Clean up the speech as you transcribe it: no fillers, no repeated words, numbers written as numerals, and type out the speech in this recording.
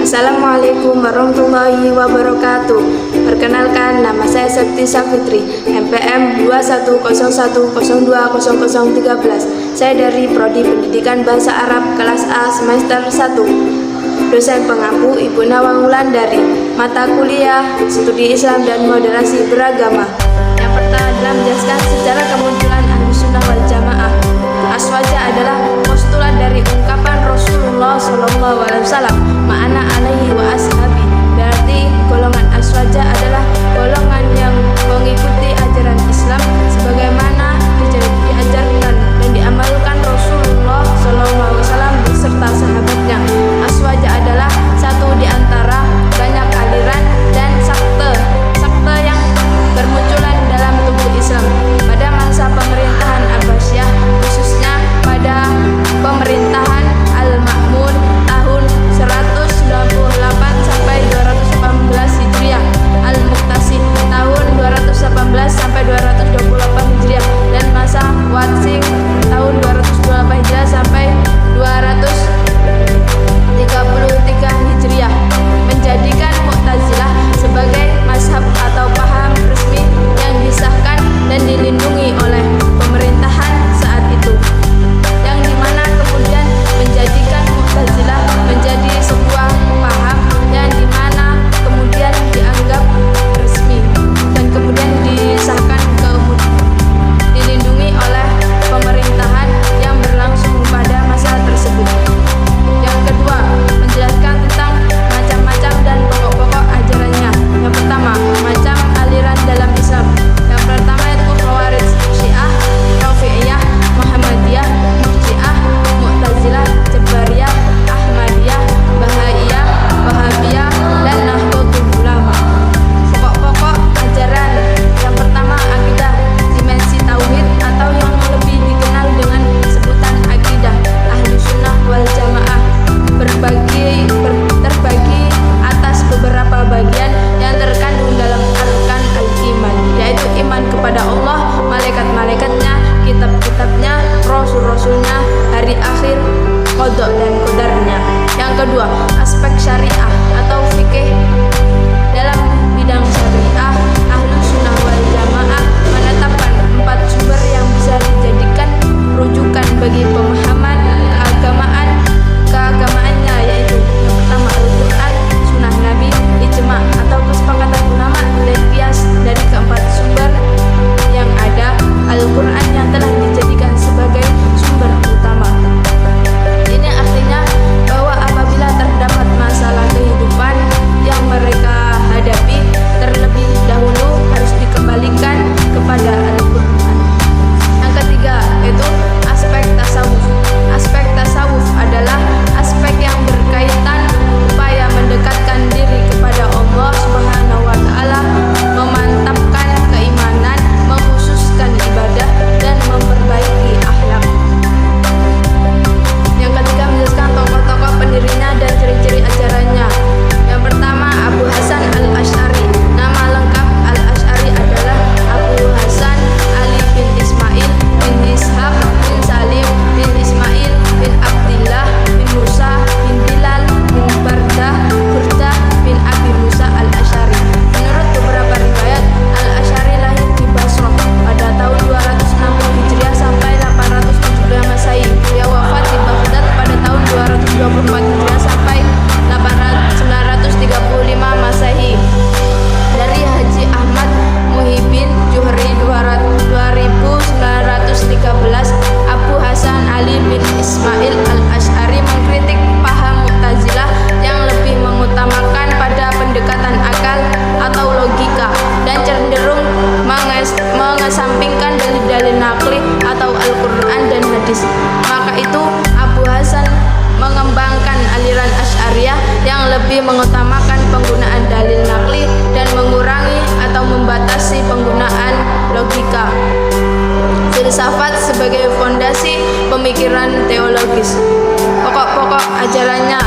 Assalamualaikum warahmatullahi wabarakatuh. Perkenalkan, nama saya Septi Safitri, NPM 2101020013. Saya dari Prodi Pendidikan Bahasa Arab kelas A semester 1. Dosen pengampu Ibu Nawang Wulandari. Mata kuliah Studi Islam dan Moderasi Beragama. Yang pertama adalah menjelaskan sejarah kemunculan Ahlussunnah wal Jamaah. Aswaja adalah postulat dari ungkapan Rasulullah SAW, ma'ana alaihi wa ashabi. Berarti golongan aswaja adalah golongan yang mengikuti ajaran Islam sebagaimana diajarkan dan diamalkan Rasulullah SAW beserta sahabatnya. Aswaja adalah satu di antara banyak aliran dan sekte yang bermunculan dalam tubuh Islam pada masa pemerintahan Abbasiyah, khususnya pada pemerintahan Al-Ma'mun tahun 198 sampai 218 Hijriah, Al-Muqtasim tahun 218 sampai 228 Hijriah, dan masa Watsing tahun 228 Hijriah sampai 233 Hijriah, menjadikan Mu'tazilah sebagai mazhab atau paham resmi yang disahkan dan dilindungi oleh pemerintahan saat itu, yang dimana kemudian menjadikan Mu'tazilah menjadi sebuah paham yang dimana kemudian dianggap resmi dan kemudian disahkan dilindungi oleh pemerintahan yang berlangsung pada masa tersebut. Yang kedua, menjelaskan tentang macam-macam dan pokok-pokok ajarannya. Yang pertama, macam aliran dalam Islam. Yang pertama itu Khawarij, Syiah, Rafi'iyah, Muhammadiyah, Murji'ah, Mu'tazilah, Jabariyah, Ahmadiyah, Bahaiyah, Wahabiyah, dan Nahdlatul Ulama. Pokok-pokok ajaran. Yang pertama, akidah, dimensi tauhid atau yang lebih dikenal dengan sebutan akidah Ahlussunnah wal Jamaah terbagi atas beberapa bagian yang terkandung dalam arkan al-iman, yaitu iman kepada Allah, malaikat-malaikatnya, kitab-kitabnya, rasul-rasulnya, hari akhir, qada dan qadarnya. Yang kedua, aspek syariah atau fikih. Dalam bidang syariah, Ahlussunnah wal Jamaah menetapkan 4 sumber yang bisa dijadikan rujukan bagi pemahaman keagamaannya, yaitu yang pertama Al-Quran, Sunnah Nabi, Ijma' atau kesepakatan ulama, dan qiyas. Dari keempat sumber yang ada, Al-Quran yang telah dijadikan sebagai sumber utama. Ini artinya bahwa apabila terdapat masalah kehidupan yang mereka hadapi, terlebih dahulu harus dikembalikan kepada Al-Quran. Yang ketiga yaitu aspek tasawuf. Aspek tasawuf adalah aspek yang berkaitan upaya mendekatkan diri kepada Allah Subhanahu wa Ta'ala, memantapkan keimanan, mengkhususkan ibadah, dan memperbaiki akhlak. Yang ketiga, menjelaskan tokoh-tokoh pendirinya dan ciri-ciri ajarannya. Yang pertama, Abu Hasan al-Asy'ari. Nama lengkap al-Asy'ari adalah Abu Hasan Ali bin Ismail bin Ishaq bin Salim bin Ismail bin Abdillah bin Musa bin Bilal bin Burdah bin Abi Musa al-Asy'ari. Menurut beberapa riwayat, al-Asy'ari lahir di Basrah pada tahun 260 Hijriah sampai 870 Masehi. Dia wafat di Baghdad pada tahun 224 Hijriah sampai 935 Masehi. Dari Haji Ahmad Muhyiddin Juhri 2913, Abu Hasan Ali bin Ismail al-Asy'ari mengkritik paham Mu'tazilah yang lebih mengutamakan pada pendekatan akal atau logika dan cenderung mengesampingkan dalil-dalil nakli atau Al-Quran dan hadis. Maka itu Abu Hasan mengembangkan aliran Asy'ariyah yang lebih mengutamakan penggunaan dalil nakli dan mengurangi atau membatasi penggunaan logika. filsafat sebagai fondasi pemikiran teologis. Pokok-pokok ajarannya